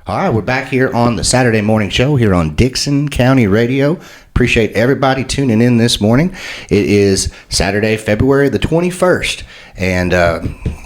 All right, we're back here on the Saturday morning show here on Dickson County Radio. Appreciate everybody tuning in this morning. It is Saturday, February the 21st. And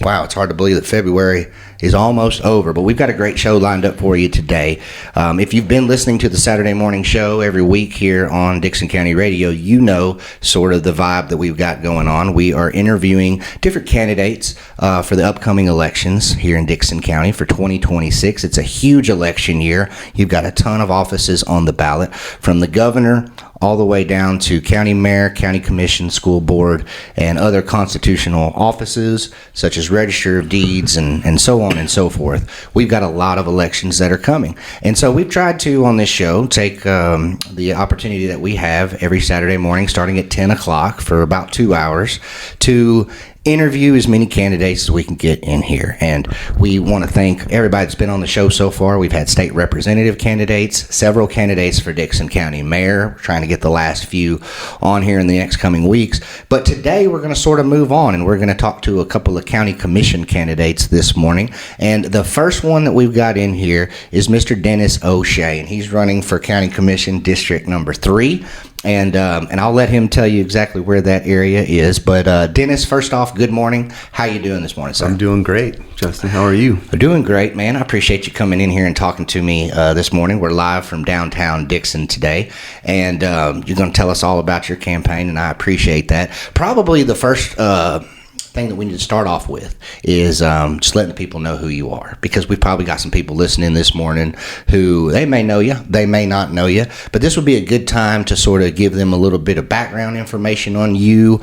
wow, it's hard to believe that February is almost over. But we've got a great show lined up for you today. If you've been listening to the Saturday morning show every week here on Dickson County Radio, you know sort of the vibe that we've got going on. We are interviewing different candidates for the upcoming elections here in Dickson County for 2026. It's a huge election year. You've got a ton of offices on the ballot, from the governor all the way down to county mayor, county commission, school board, and other constitutional offices such as register of deeds and so on and so forth. We've got a lot of elections that are coming. And so we've tried to, on this show, take the opportunity that we have every Saturday morning starting at 10 o'clock for about 2 hours to interview as many candidates as we can get in here. And we want to thank everybody that's been on the show so far. We've had state representative candidates, several candidates for Dickson County mayor. We're trying to get the last few on here in the next coming weeks. But today we're going to sort of move on, and we're going to talk to a couple of county commission candidates this morning. And the first one that we've got in here is Mr. Dennis Oshea, and he's running for county commission district number 3. And I'll let him tell you exactly where that area is. But Dennis, first off, good morning. How you doing this morning, sir? I'm doing great. Justin, how are you? Doing great, man. I appreciate you coming in here and talking to me this morning. We're live from downtown Dickson today, and you're going to tell us all about your campaign, and I appreciate that. Probably the first thing that we need to start off with is just letting the people know who you are, because we've probably got some people listening this morning who they may know you, they may not know you, but this would be a good time to sort of give them a little bit of background information on you,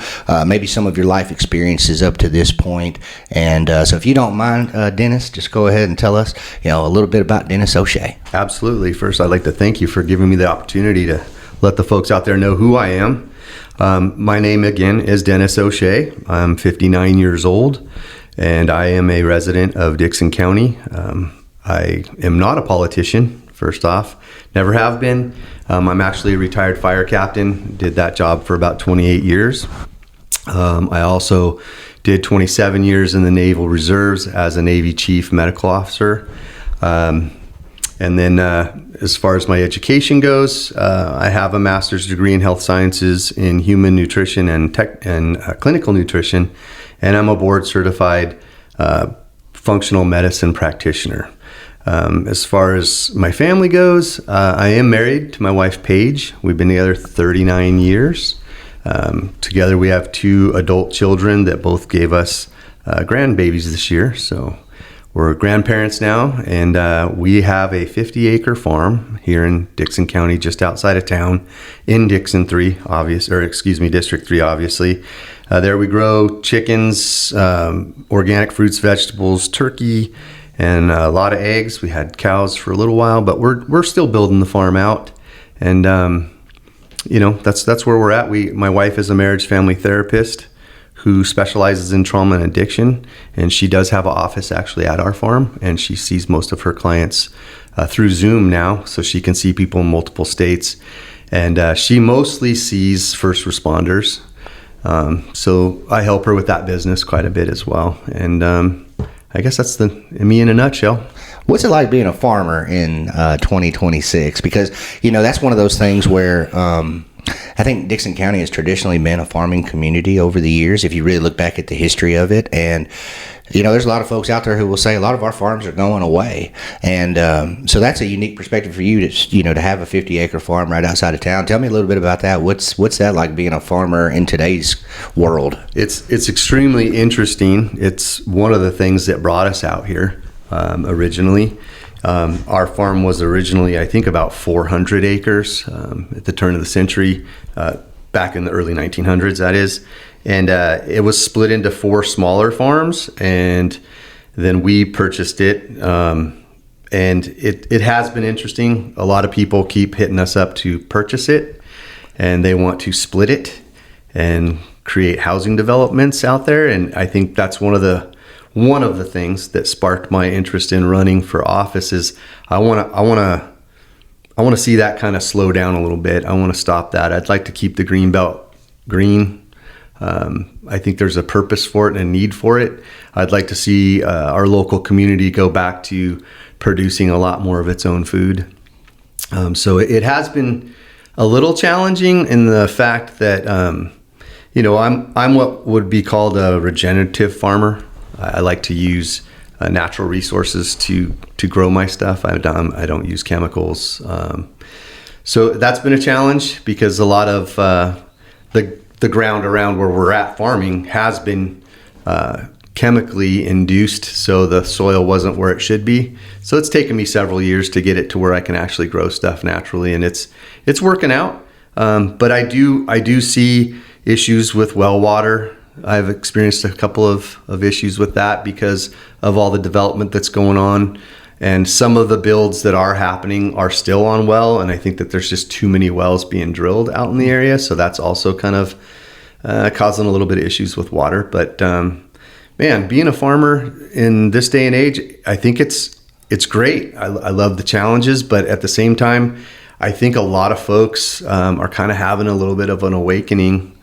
maybe some of your life experiences up to this point. And so if you don't mind, Dennis, just go ahead and tell us, a little bit about Dennis Oshea. Absolutely. First, I'd like to thank you for giving me the opportunity to let the folks out there know who I am. My name, again, is Dennis Oshea. I'm 59 years old, and I am a resident of Dickson County. I am not a politician, first off. Never have been. I'm actually a retired fire captain. Did that job for about 28 years. I also did 27 years in the Naval Reserves as a Navy Chief Medical Officer. And then as far as my education goes, I have a master's degree in health sciences in human nutrition and clinical nutrition, and I'm a board certified functional medicine practitioner. As far as my family goes, I am married to my wife, Paige. We've been together 39 years. Together we have 2 adult children that both gave us grandbabies this year, so we're grandparents now, and we have a 50-acre farm here in Dickson County, just outside of town, in District 3, obviously. There we grow chickens, organic fruits, vegetables, turkey, and a lot of eggs. We had cows for a little while, but we're still building the farm out, and that's where we're at. My wife is a marriage family therapist who specializes in trauma and addiction, and she does have an office actually at our farm, and she sees most of her clients through Zoom now, so she can see people in multiple states, and she mostly sees first responders, so I help her with that business quite a bit as well. And I guess that's me in a nutshell. What's it like being a farmer in 2026? Because that's one of those things where I think Dickson County has traditionally been a farming community over the years, if you really look back at the history of it. And, there's a lot of folks out there who will say a lot of our farms are going away. And so that's a unique perspective for you to have a 50-acre farm right outside of town. Tell me a little bit about that. What's that like being a farmer in today's world? It's extremely interesting. It's one of the things that brought us out here originally. Our farm was originally, I think, about 400 acres at the turn of the century, back in the early 1900s, that is. And it was split into 4 smaller farms, and then we purchased it. And it has been interesting. A lot of people keep hitting us up to purchase it, and they want to split it and create housing developments out there. And I think that's one of the things that sparked my interest in running for office. Is I want to see that kind of slow down a little bit. I want to stop that. I'd like to keep the green belt green. I think there's a purpose for it and a need for it. I'd like to see our local community go back to producing a lot more of its own food. So it has been a little challenging in the fact that, I'm what would be called a regenerative farmer. I like to use natural resources to grow my stuff. I don't use chemicals. So that's been a challenge because a lot of the ground around where we're at farming has been chemically induced, so the soil wasn't where it should be. So it's taken me several years to get it to where I can actually grow stuff naturally, and it's working out. But I do see issues with well water. I've experienced a couple of issues with that because of all the development that's going on. And some of the builds that are happening are still on well, and I think that there's just too many wells being drilled out in the area. So that's also kind of causing a little bit of issues with water. But man, being a farmer in this day and age, I think it's great. I love the challenges, but at the same time, I think a lot of folks are kind of having a little bit of an awakening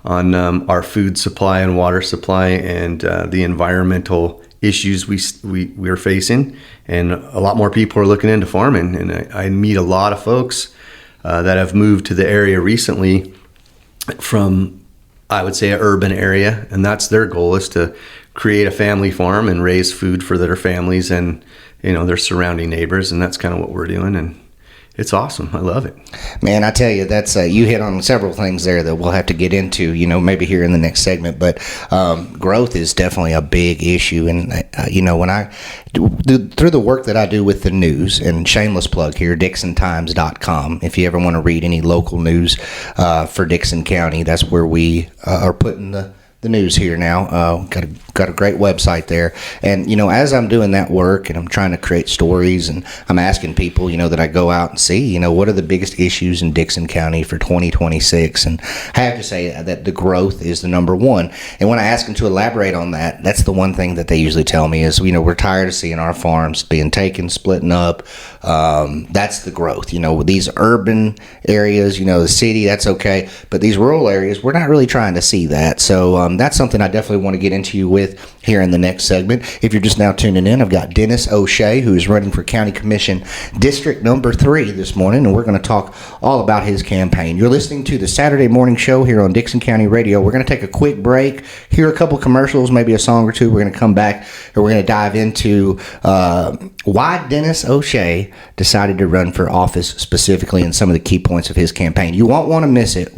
on our food supply and water supply and the environmental issues we're facing. And a lot more people are looking into farming. And I meet a lot of folks that have moved to the area recently from, I would say, an urban area. And that's their goal, is to create a family farm and raise food for their families and, their surrounding neighbors. And that's kind of what we're doing. And it's awesome. I love it. Man, I tell you, that's you hit on several things there that we'll have to get into, maybe here in the next segment. But growth is definitely a big issue. And, when I through the work that I do with the news, and shameless plug here, DixonTimes.com, if you ever want to read any local news for Dickson County, that's where we are putting the news here now. Got a great website there. And, as I'm doing that work and I'm trying to create stories and I'm asking people, that I go out and see, what are the biggest issues in Dickson County for 2026? And I have to say that the growth is the number one. And when I ask them to elaborate on that, that's the one thing that they usually tell me is, we're tired of seeing our farms being taken, splitting up. That's the growth. These urban areas, the city, that's okay. But these rural areas, we're not really trying to see that. So that's something I definitely want to get into you with here in the next segment. If you're just now tuning in, I've got Dennis Oshea, who is running for County Commission District Number 3 this morning, and we're going to talk all about his campaign. You're listening to the Saturday Morning Show here on Dickson County Radio. We're going to take a quick break, hear a couple commercials, maybe a song or two. We're going to come back, and we're going to dive into why Dennis Oshea decided to run for office specifically and some of the key points of his campaign. You won't want to miss it.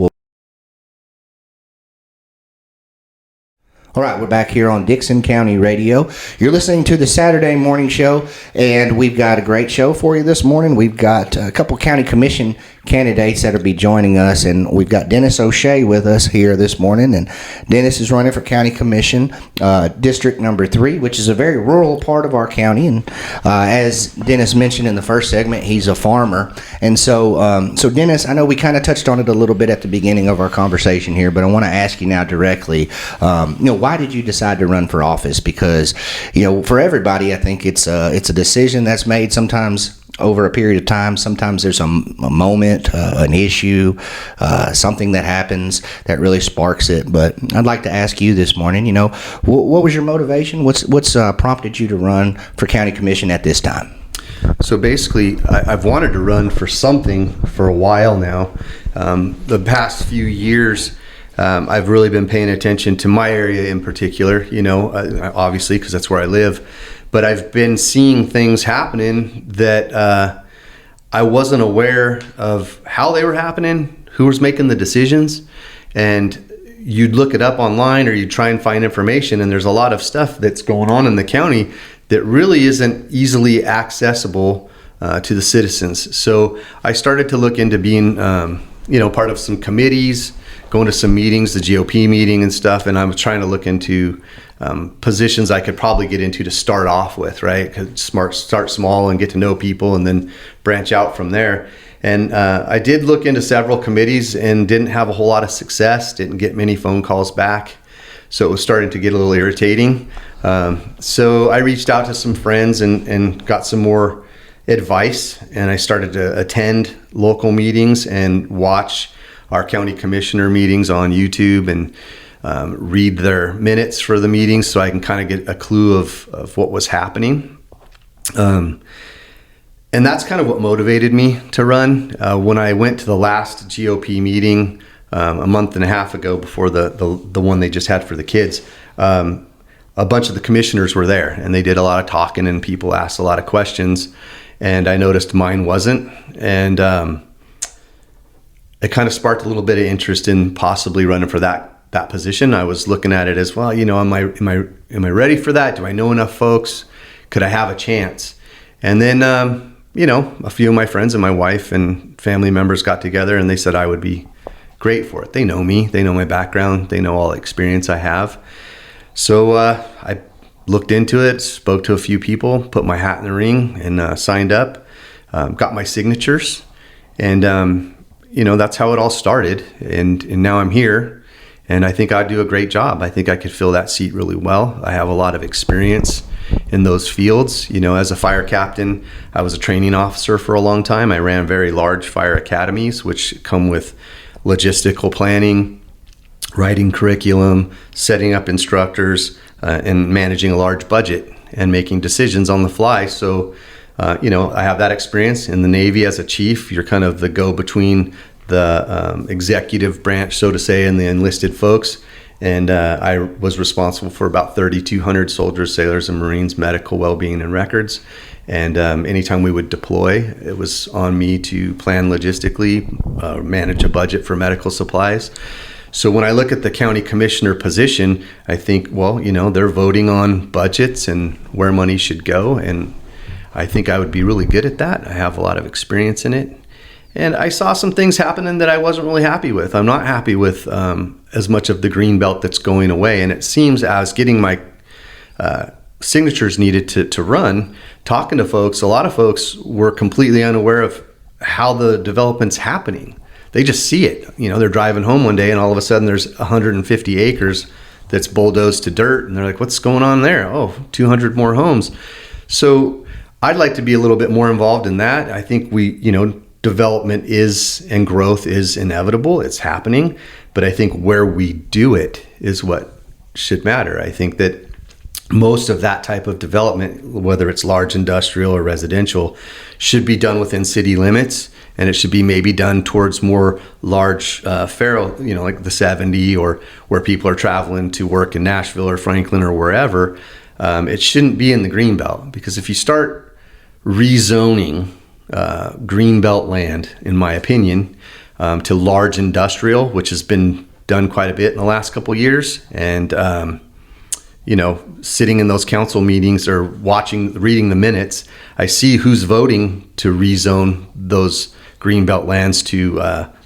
All right, we're back here on Dickson County Radio. You're listening to the Saturday Morning Show, and we've got a great show for you this morning. We've got a couple county commission candidates that will be joining us, and we've got Dennis Oshea with us here this morning. And Dennis is running for County Commission District Number 3, which is a very rural part of our county. And as Dennis mentioned in the first segment, he's a farmer. And so Dennis, I know we kind of touched on it a little bit at the beginning of our conversation here, but I want to ask you now directly, why did you decide to run for office? Because, for everybody, I think it's a decision that's made sometimes over a period of time. Sometimes there's a moment, an issue, something that happens that really sparks it. But I'd like to ask you this morning, what was your motivation? What's prompted you to run for county commission at this time? So basically, I've wanted to run for something for a while now. The past few years, I've really been paying attention to my area in particular, obviously, because that's where I live. But I've been seeing things happening that I wasn't aware of how they were happening, who was making the decisions. And you'd look it up online or you'd try and find information, and there's a lot of stuff that's going on in the county that really isn't easily accessible to the citizens. So I started to look into being, part of some committees, going to some meetings, the GOP meeting and stuff, and I was trying to look into positions I could probably get into to start off with, right? Start small and get to know people and then branch out from there. And I did look into several committees and didn't have a whole lot of success, didn't get many phone calls back. So it was starting to get a little irritating. So I reached out to some friends and got some more advice, and I started to attend local meetings and watch our county commissioner meetings on YouTube and read their minutes for the meetings so I can kind of get a clue of what was happening. And that's kind of what motivated me to run. When I went to the last GOP meeting a month and a half ago, before the one they just had for the kids, a bunch of the commissioners were there, and they did a lot of talking, and people asked a lot of questions. And I noticed mine wasn't, and it kind of sparked a little bit of interest in possibly running for that position. I was looking at it as, well, am I ready for that? Do I know enough folks? Could I have a chance? And then, a few of my friends and my wife and family members got together, and they said I would be great for it. They know me. They know my background. They know all the experience I have. So I looked into it, spoke to a few people, put my hat in the ring, and signed up, got my signatures. And, that's how it all started. And now I'm here, and I think I'd do a great job. I think I could fill that seat really well. I have a lot of experience in those fields. As a fire captain, I was a training officer for a long time. I ran very large fire academies, which come with logistical planning, writing curriculum, setting up instructors, and managing a large budget and making decisions on the fly. So, I have that experience in the Navy as a chief. You're kind of the go-between the executive branch, so to say, and the enlisted folks. And I was responsible for about 3,200 soldiers, sailors, and Marines, medical, well-being, and records. And anytime we would deploy, it was on me to plan logistically, manage a budget for medical supplies. So when I look at the county commissioner position, I think, they're voting on budgets and where money should go. And I think I would be really good at that. I have a lot of experience in it. And I saw some things happening that I wasn't really happy with. I'm not happy with as much of the green belt that's going away. And it seems as getting my signatures needed to run, talking to folks, a lot of folks were completely unaware of how the development's happening. They just see it. They're driving home one day and all of a sudden there's 150 acres that's bulldozed to dirt. And they're like, what's going on there? Oh, 200 more homes. So I'd like to be a little bit more involved in that. I think development is and growth is inevitable. It's happening. But I think where we do it is what should matter. I think that most of that type of development, whether it's large industrial or residential, should be done within city limits. And it should be maybe done towards more large feral, like the 70, or where people are traveling to work in Nashville or Franklin or wherever. It shouldn't be in the greenbelt, because if you start rezoning greenbelt land, in my opinion, to large industrial, which has been done quite a bit in the last couple of years, and sitting in those council meetings or reading the minutes, I see who's voting to rezone those greenbelt lands to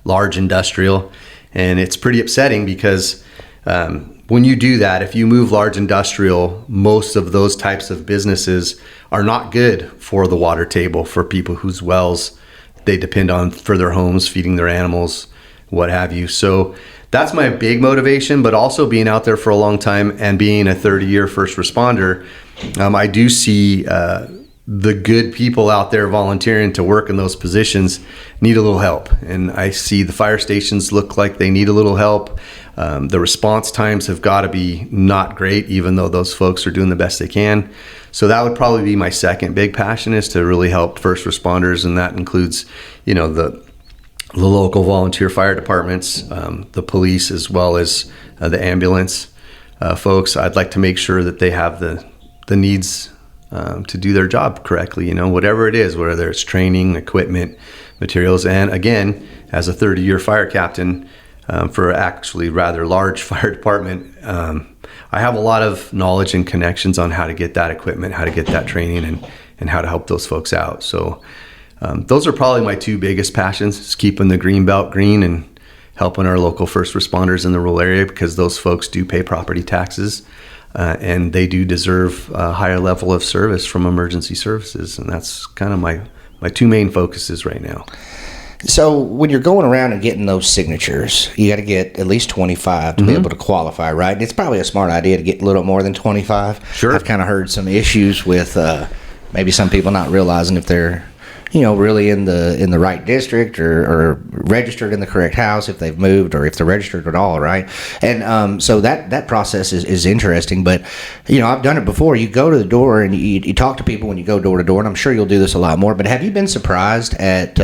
large industrial. And it's pretty upsetting, because when you do that, if you move large industrial, most of those types of businesses are not good for the water table, for people whose wells they depend on for their homes, feeding their animals, what have you. So that's my big motivation. But also being out there for a long time and being a 30-year first responder, I do see the good people out there volunteering to work in those positions need a little help. And I see the fire stations look like they need a little help. The response times have got to be not great, even though those folks are doing the best they can. So that would probably be my second big passion, is to really help first responders. And that includes, the local volunteer fire departments, the police, as well as the ambulance folks. I'd like to make sure that they have the needs to do their job correctly, whatever it is, whether it's training, equipment, materials. And again, as a 30-year fire captain for actually rather large fire department, I have a lot of knowledge and connections on how to get that equipment, how to get that training, and how to help those folks out. So those are probably my two biggest passions, is keeping the green belt green and helping our local first responders in the rural area, because those folks do pay property taxes. And they do deserve a higher level of service from emergency services. And that's kind of my two main focuses right now. So when you're going around and getting those signatures, you got to get at least 25 to be able to qualify, right? It's probably a smart idea to get a little more than 25. Sure. I've kind of heard some issues with maybe some people not realizing if they're really in the right district or registered in the correct house if they've moved or if they're registered at all, right? And so that process is interesting. But I've done it before. You go to the door and you talk to people when you go door to door, and I'm sure you'll do this a lot more. But have you been surprised at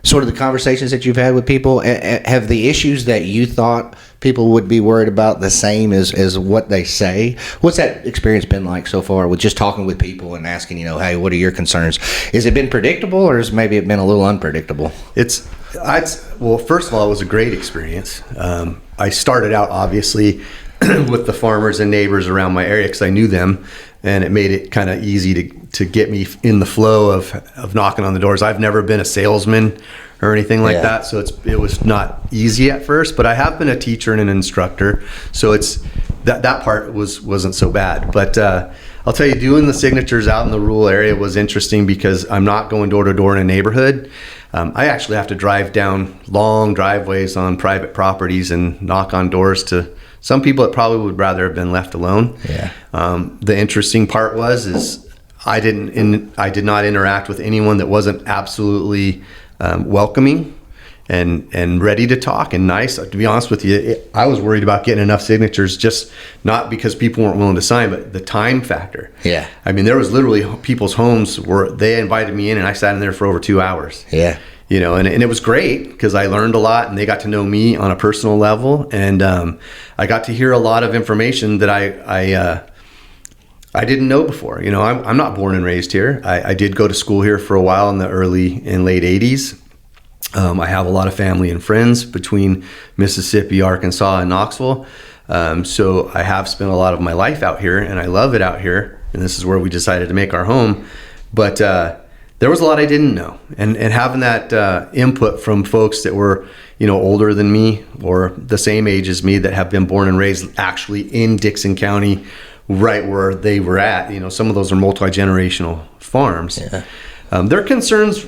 sort of the conversations that you've had with people? Have the issues that you thought people would be worried about the same as what they say? What's that experience been like so far with just talking with people and asking, hey, what are your concerns? Has it been predictable, or has maybe it been a little unpredictable? Well, first of all, it was a great experience. I started out obviously with the farmers and neighbors around my area because I knew them, and it made it kind of easy to get me in the flow of knocking on the doors. I've never been a salesman or anything like that, so it was not easy at first, but I have been a teacher and an instructor, so it's that part wasn't so bad. But I'll tell you, doing the signatures out in the rural area was interesting because I'm not going door to door in a neighborhood. I actually have to drive down long driveways on private properties and knock on doors to some people that probably would rather have been left alone. The interesting part is I did not interact with anyone that wasn't absolutely welcoming and ready to talk and nice. To be honest with you, I was worried about getting enough signatures, just not because people weren't willing to sign, but the time factor. I mean, there was literally people's homes where they invited me in and I sat in there for over 2 hours. And it was great because I learned a lot and they got to know me on a personal level. And I got to hear a lot of information that I didn't know before. I'm not born and raised here. I did go to school here for a while in the early and late 80s. I have a lot of family and friends between Mississippi, Arkansas, and Knoxville. So I have spent a lot of my life out here, and I love it out here. And this is where we decided to make our home. But there was a lot I didn't know. And having that input from folks that were, older than me or the same age as me that have been born and raised actually in Dickson County, right where they were at. Some of those are multi-generational farms. Their concerns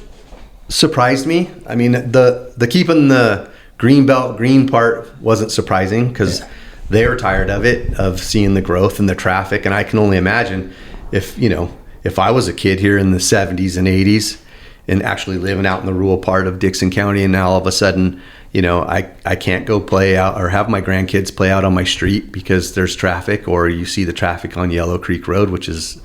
surprised me. I mean, the keeping the green belt green part wasn't surprising because they were tired of it, of seeing the growth and the traffic. And I can only imagine if I was a kid here in the 70s and 80s and actually living out in the rural part of Dickson County, and now all of a sudden, I can't go play out or have my grandkids play out on my street because there's traffic, or you see the traffic on Yellow Creek Road, which is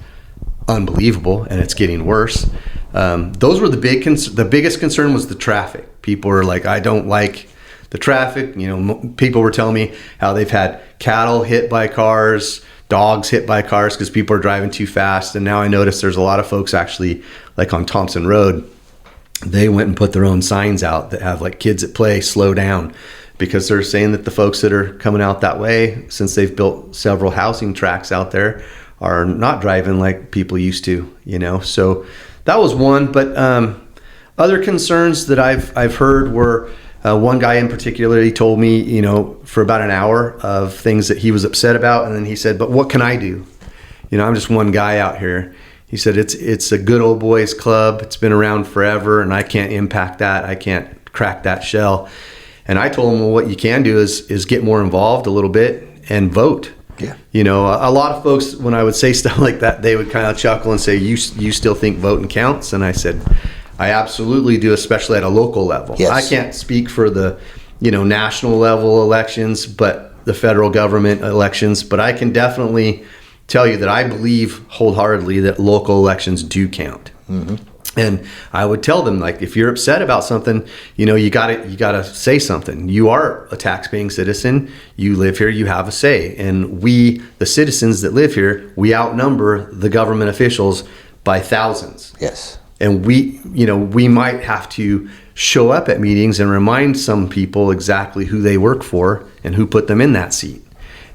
unbelievable, and it's getting worse. Those were the biggest concern was the traffic. People were like, I don't like the traffic. People were telling me how they've had cattle hit by cars, dogs hit by cars because people are driving too fast. And now I notice there's a lot of folks actually, like on Thompson Road, they went and put their own signs out that have like kids at play, slow down, because they're saying that the folks that are coming out that way, since they've built several housing tracts out there, are not driving like people used to, So that was one. But other concerns that I've heard were one guy in particular, he told me, for about an hour of things that he was upset about. And then he said, but what can I do? I'm just one guy out here. He said, it's a good old boys club. It's been around forever and I can't impact that. I can't crack that shell. And I told him, well, what you can do is get more involved a little bit and vote. A lot of folks, when I would say stuff like that, they would kind of chuckle and say, you still think voting counts? And I said, I absolutely do, especially at a local level. I can't speak for the, national level elections, but the federal government elections, but I can definitely tell you that I believe wholeheartedly that local elections do count. And I would tell them, like, if you're upset about something, you gotta say something. You are a tax-paying citizen. You live here. You have a say. And we, the citizens that live here, we outnumber the government officials by thousands. And we might have to show up at meetings and remind some people exactly who they work for and who put them in that seat.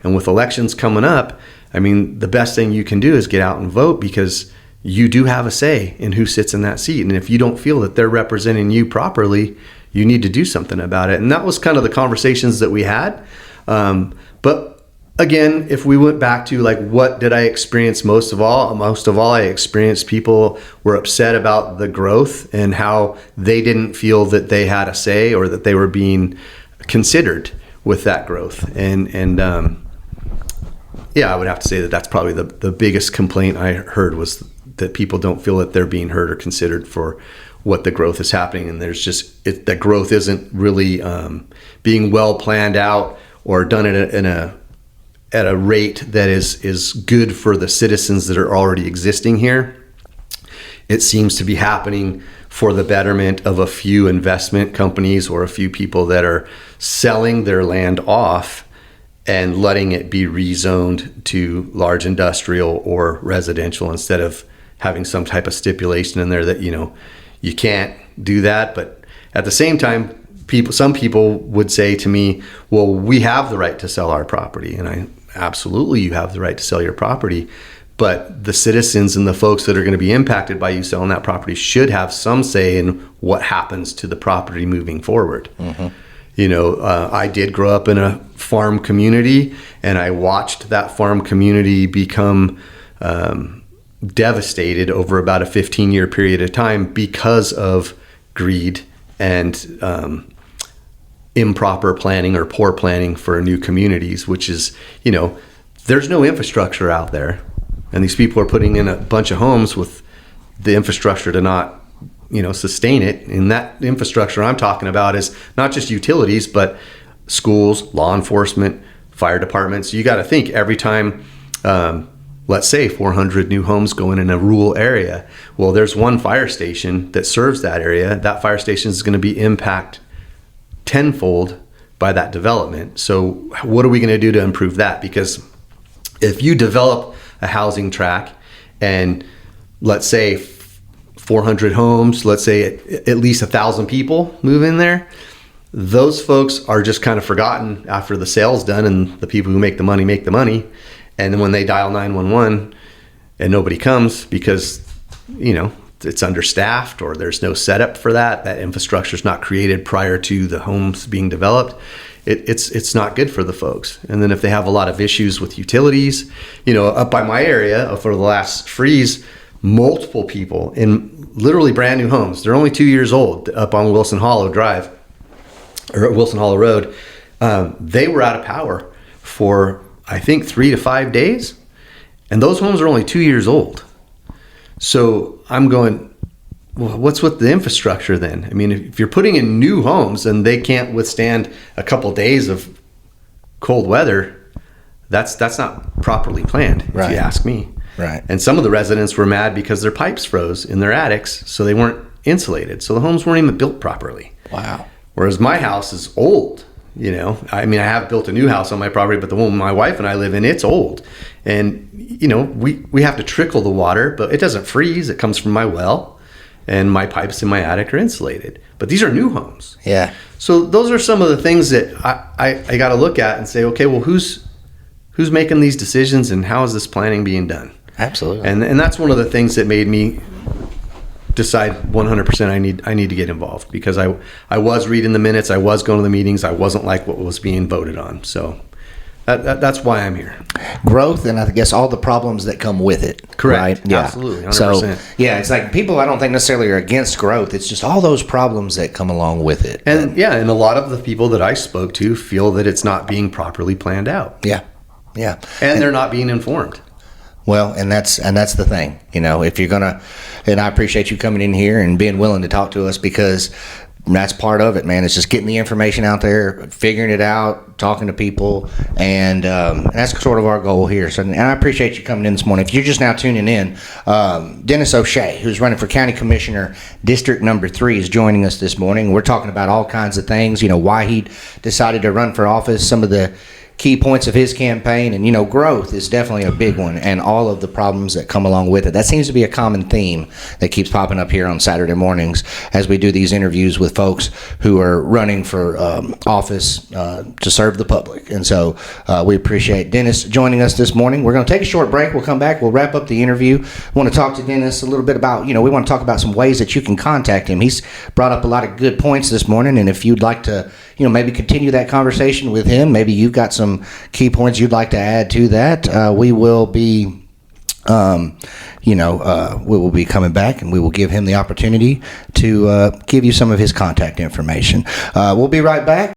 And with elections coming up, I mean, the best thing you can do is get out and vote, because you do have a say in who sits in that seat. And if you don't feel that they're representing you properly, you need to do something about it. And that was kind of the conversations that we had. But again, if we went back to like, what did I experience most of all? Most of all, I experienced people were upset about the growth and how they didn't feel that they had a say or that they were being considered with that growth. And I would have to say that that's probably the biggest complaint I heard was that people don't feel that they're being heard or considered for what the growth is happening. And there's just, that growth isn't really being well planned out or done at a rate that is good for the citizens that are already existing here. It seems to be happening for the betterment of a few investment companies or a few people that are selling their land off and letting it be rezoned to large industrial or residential, instead of having some type of stipulation in there that, you can't do that. But at the same time, some people would say to me, well, we have the right to sell our property. And absolutely, you have the right to sell your property. But the citizens and the folks that are going to be impacted by you selling that property should have some say in what happens to the property moving forward. Mm-hmm. I did grow up in a farm community, and I watched that farm community become devastated over about a 15-year period of time because of greed and improper planning or poor planning for new communities, which is, there's no infrastructure out there. And these people are putting in a bunch of homes with the infrastructure to not, sustain it. And that infrastructure I'm talking about is not just utilities, but schools, law enforcement, fire departments. You got to think every time, let's say 400 new homes go in a rural area. Well, there's one fire station that serves that area. That fire station is going to be impacted tenfold by that development. So what are we going to do to improve that? Because if you develop a housing tract and let's say 400 homes, let's say at least 1,000 people move in there, those folks are just kind of forgotten after the sale's done, and the people who make the money. And then when they dial 911 and nobody comes because, it's understaffed or there's no setup for that infrastructure is not created prior to the homes being developed, it's not good for the folks. And then if they have a lot of issues with utilities, up by my area for the last freeze, multiple people in literally brand new homes, they're only 2 years old, up on Wilson Hollow Drive or Wilson Hollow Road, they were out of power for I think 3 to 5 days, and those homes are only 2 years old. So I'm going, well, what's with the infrastructure then? I mean, if you're putting in new homes and they can't withstand a couple days of cold weather, that's not properly planned, if you ask me. Right. And some of the residents were mad because their pipes froze in their attics, so they weren't insulated. So the homes weren't even built properly. Wow. Whereas my house is old. I have built a new house on my property, but the one my wife and I live in, it's old. And, we have to trickle the water, but it doesn't freeze. It comes from my well, and my pipes in my attic are insulated. But these are new homes. Yeah. So those are some of the things that I got to look at and say, okay, well, who's making these decisions and how is this planning being done? Absolutely. And that's one of the things that made me decide 100% I need to get involved, because I was reading the minutes, I was going to the meetings, I wasn't like what was being voted on. So that's why I'm here. Growth, and I guess all the problems that come with it. Correct. Right? Yeah. Absolutely. 100%. So it's like people I don't think necessarily are against growth. It's just all those problems that come along with it. And a lot of the people that I spoke to feel that it's not being properly planned out. Yeah. Yeah. And they're not being informed. Well, and that's the thing, if you're gonna, and I appreciate you coming in here and being willing to talk to us, because that's part of it, man. It's just getting the information out there, figuring it out, talking to people, and that's sort of our goal here. So, and I appreciate you coming in this morning. If you're just now tuning in, Dennis Oshea, who's running for County Commissioner, District Number 3, is joining us this morning. We're talking about all kinds of things, why he decided to run for office, some of the key points of his campaign, and growth is definitely a big one, and all of the problems that come along with it. That seems to be a common theme that keeps popping up here on Saturday mornings as we do these interviews with folks who are running for office to serve the public. And so we appreciate Dennis joining us this morning. We're going to take a short break. We'll come back. We'll wrap up the interview. I want to talk to Dennis a little bit about, we want to talk about some ways that you can contact him. He's brought up a lot of good points this morning, and if you'd like to, maybe continue that conversation with him, maybe you've got some key points you'd like to add to that, we will be we will be coming back, and we will give him the opportunity to give you some of his contact information. We'll be right back.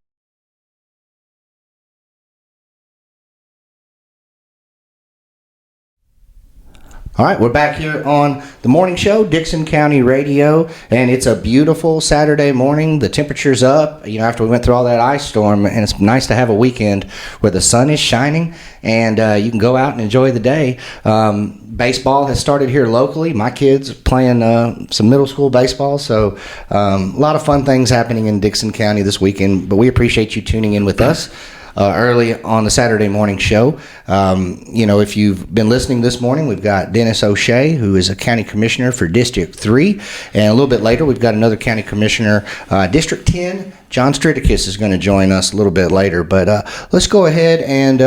All right, we're back here on the morning show, Dixon County Radio, and it's a beautiful Saturday morning. The temperature's up, after we went through all that ice storm, and it's nice to have a weekend where the sun is shining and you can go out and enjoy the day. Baseball has started here locally. My kids are playing some middle school baseball, so a lot of fun things happening in Dixon County this weekend, but we appreciate you tuning in with us. Early on the Saturday morning show. If you've been listening this morning, we've got Dennis Oshea, who is a county commissioner for District 3. And a little bit later, we've got another county commissioner, District 10. John Stridicus is going to join us a little bit later. But let's go ahead and,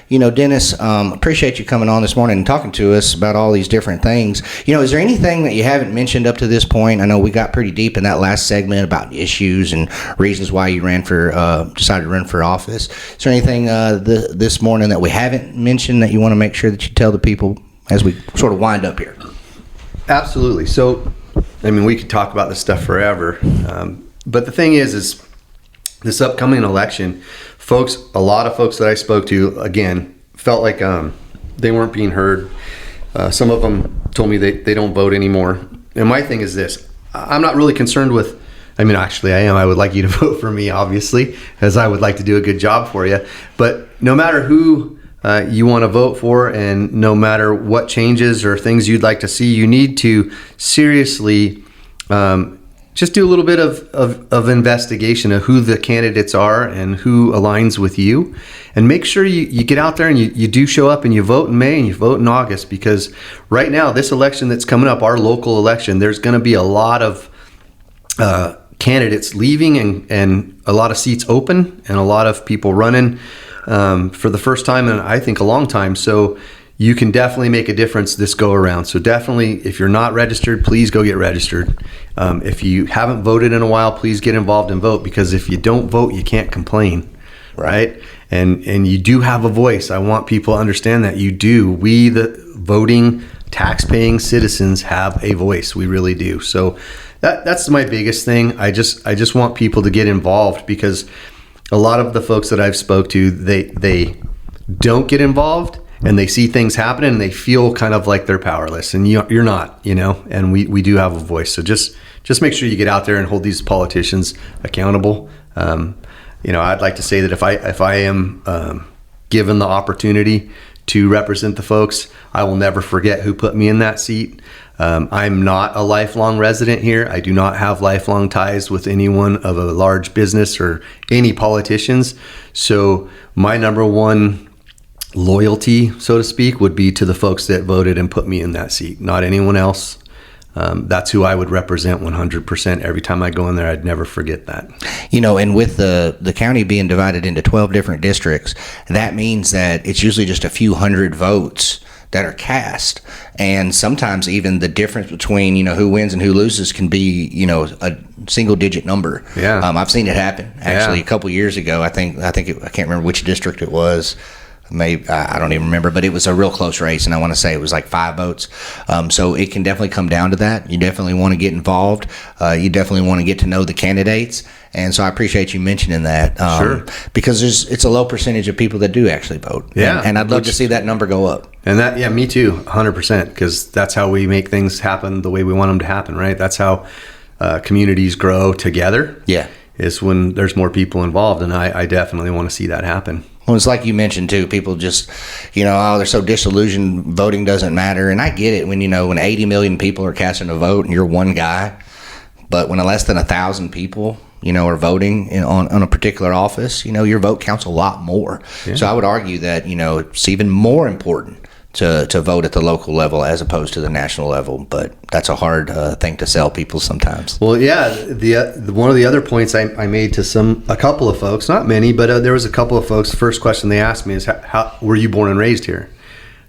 Dennis, appreciate you coming on this morning and talking to us about all these different things. Is there anything that you haven't mentioned up to this point? I know we got pretty deep in that last segment about issues and reasons why you decided to run for office. Is there anything this morning that we haven't mentioned that you want to make sure that you tell the people as we sort of wind up here? Absolutely. So, we could talk about this stuff forever. But the thing is this upcoming election, a lot of folks that I spoke to, again, felt like they weren't being heard. Some of them told me they don't vote anymore. And my thing is this. I'm not really concerned with, actually I am. I would like you to vote for me, obviously, as I would like to do a good job for you. But no matter who you want to vote for, and no matter what changes or things you'd like to see, you need to seriously just do a little bit of investigation of who the candidates are and who aligns with you, and make sure you get out there and you do show up and you vote in May and you vote in August, because right now, this election that's coming up, our local election, there's going to be a lot of candidates leaving and a lot of seats open and a lot of people running for the first time in, I think, a long time. So you can definitely make a difference this go around. So definitely, if you're not registered, please go get registered. If you haven't voted in a while, please get involved and vote, because if you don't vote, you can't complain, right? And you do have a voice. I want people to understand that you do. We, the voting, tax-paying citizens, have a voice. We really do. So that's my biggest thing. I just want people to get involved, because a lot of the folks that I've spoke to, they don't get involved, and they see things happening and they feel kind of like they're powerless, and you're not, and we do have a voice. So just make sure you get out there and hold these politicians accountable. I'd like to say that if I am given the opportunity to represent the folks, I will never forget who put me in that seat. I'm not a lifelong resident here. I do not have lifelong ties with anyone of a large business or any politicians. So my number one loyalty, so to speak, would be to the folks that voted and put me in that seat, not anyone else. That's who I would represent 100%. Every time I go in there, I'd never forget that. And with the county being divided into 12 different districts, that means that it's usually just a few hundred votes that are cast. And sometimes even the difference between, who wins and who loses can be, a single digit number. Yeah. I've seen it happen actually a couple years ago. I can't remember which district it was. Maybe I don't even remember, but it was a real close race, and I want to say it was like 5 votes. So it can definitely come down to that. You definitely want to get involved. You definitely want to get to know the candidates, and so I appreciate you mentioning that. Sure. Because it's a low percentage of people that do actually vote. Yeah, and I'd love to see that number go up. And me too, 100%, because that's how we make things happen the way we want them to happen, right? That's how communities grow together. Yeah, is when there's more people involved, and I definitely want to see that happen. Well, it's like you mentioned too. People just, they're so disillusioned. Voting doesn't matter, and I get it when 80 million people are casting a vote and you're one guy. But when less than 1,000 people, are voting on a particular office, your vote counts a lot more. Yeah. So I would argue that it's even more important to vote at the local level as opposed to the national level, but that's a hard thing to sell people sometimes. Well, yeah, one of the other points I made to a couple of folks, not many, but there was a couple of folks. The first question they asked me is, "How were you born and raised here?"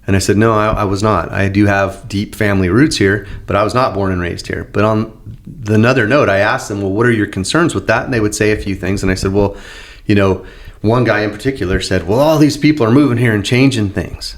And I said, "No, I was not. I do have deep family roots here, but I was not born and raised here." But on another note, I asked them, "Well, what are your concerns with that?" And they would say a few things, and I said, "Well, one guy in particular said, well, all these people are moving here and changing things."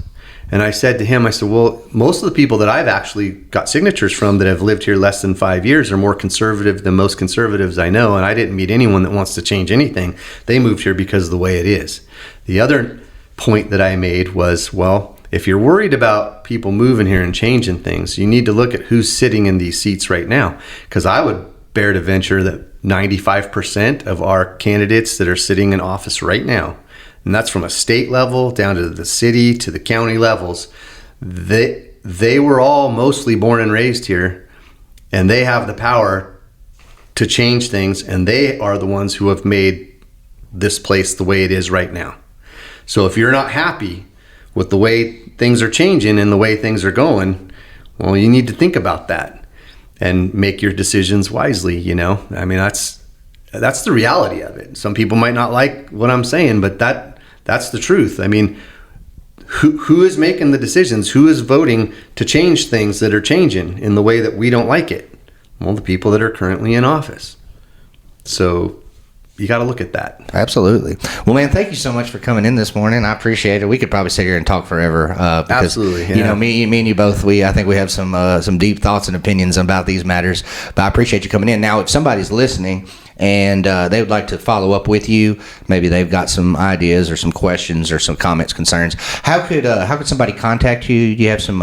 And I said to him, well, most of the people that I've actually got signatures from that have lived here less than 5 years are more conservative than most conservatives I know. And I didn't meet anyone that wants to change anything. They moved here because of the way it is. The other point that I made was, well, if you're worried about people moving here and changing things, you need to look at who's sitting in these seats right now. Because I would bear to venture that 95% of our candidates that are sitting in office right now, and that's from a state level down to the city to the county levels, they were all mostly born and raised here, and they have the power to change things, and they are the ones who have made this place the way it is right now. So if you're not happy with the way things are changing and the way things are going, well, you need to think about that and make your decisions wisely. I mean, that's the reality of it. Some people might not like what I'm saying, but that's the truth. I mean, who is making the decisions? Who is voting to change things that are changing in the way that we don't like it? Well, the people that are currently in office. So you got to look at that. Absolutely. Well, man, thank you so much for coming in this morning. I appreciate it. We could probably sit here and talk forever. Because, absolutely. Yeah. Me and you both, I think we have some deep thoughts and opinions about these matters. But I appreciate you coming in. Now, if somebody's listening and they would like to follow up with you, maybe they've got some ideas or some questions or some comments, concerns, how could somebody contact you? Do you have some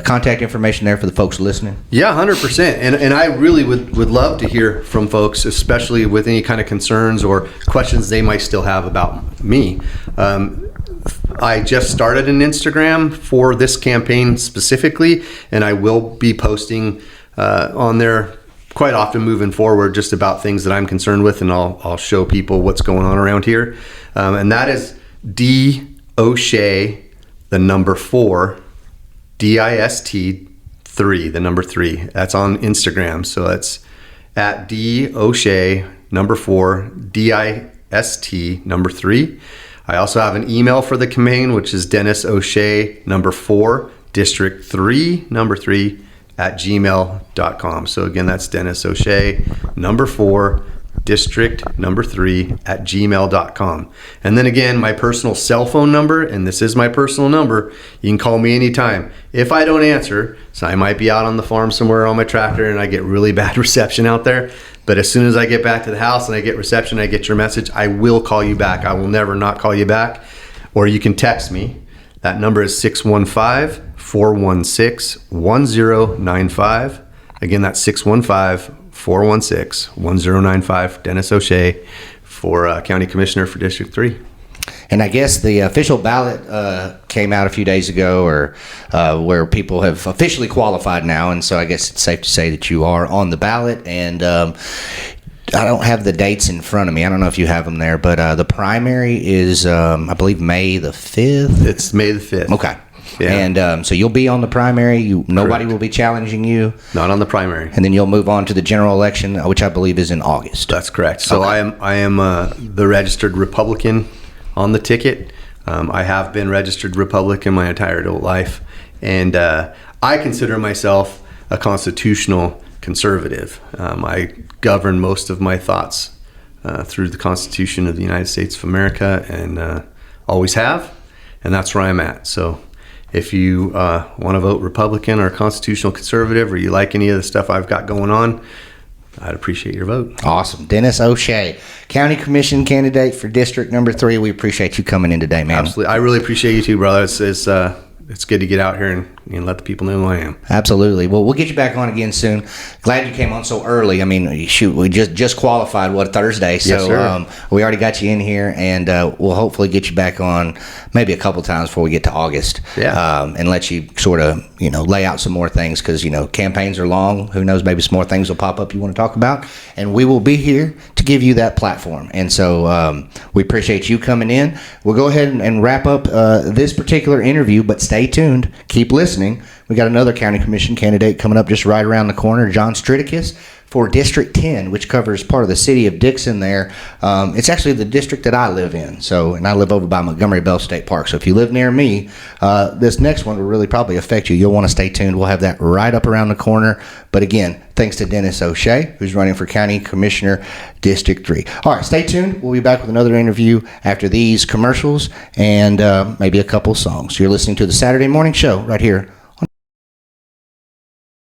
contact information there for the folks listening? Yeah, 100%. And I really would love to hear from folks, especially with any kind of concerns or questions they might still have about me. I just started an Instagram for this campaign specifically, and I will be posting on there quite often moving forward, just about things that I'm concerned with, and I'll show people what's going on around here. And that is D Oshea, the number 4, DIST 3, the number 3. That's on Instagram. So that's at D Oshea, number 4, DIST number 3. I also have an email for the campaign, which is Dennis Oshea, number 4, District 3, number 3, at gmail.com. So again, that's Dennis Oshea, number 4, district number 3 at gmail.com. And then again, my personal cell phone number, and this is my personal number, you can call me anytime. If I don't answer, so I might be out on the farm somewhere on my tractor and I get really bad reception out there, but as soon as I get back to the house and I get reception, I get your message, I will call you back. I will never not call you back. Or you can text me. That number is 615-416-1095. Again, that's 615-416-1095. Dennis Oshea for County Commissioner for District 3. And I guess the official ballot came out a few days ago, or where people have officially qualified now. And so I guess it's safe to say that you are on the ballot. And I don't have the dates in front of me. I don't know if you have them there, but the primary is, I believe, May the 5th. It's May the 5th. Okay. Yeah. And so you'll be on the primary. Nobody Correct. will be challenging you. Not on the primary. And then you'll move on to the general election, which I believe is in August. That's correct. So Okay. I am the registered Republican on the ticket. I have been registered Republican my entire adult life. And I consider myself a constitutional conservative. I govern most of my thoughts through the Constitution of the United States of America, and always have, and that's where I'm at. So if you want to vote Republican or constitutional conservative, or you like any of the stuff I've got going on, I'd appreciate your vote. Awesome. Dennis Oshea, County Commission candidate for District Number 3. We appreciate you coming in today, man. Absolutely. I really appreciate you too, brother. It's good to get out here and let the people know who I am. Absolutely. Well, we'll get you back on again soon. Glad you came on so early. I mean, shoot, we just qualified, Thursday? So yes, sir. We already got you in here, and we'll hopefully get you back on maybe a couple times before we get to August. Yeah. And let you sort of, lay out some more things, because, campaigns are long. Who knows, maybe some more things will pop up you want to talk about. And we will be here to give you that platform. And so we appreciate you coming in. We'll go ahead and wrap up this particular interview, but stay tuned. Keep listening. We got another county commission candidate coming up just right around the corner, John Stridicus, for District 10, which covers part of the city of Dixon there. It's actually the district that I live in. And I live over by Montgomery Bell State Park. So if you live near me, this next one will really probably affect you. You'll want to stay tuned. We'll have that right up around the corner. But again, thanks to Dennis Oshea, who's running for County Commissioner District 3. All right, stay tuned. We'll be back with another interview after these commercials and maybe a couple songs. You're listening to the Saturday Morning Show right here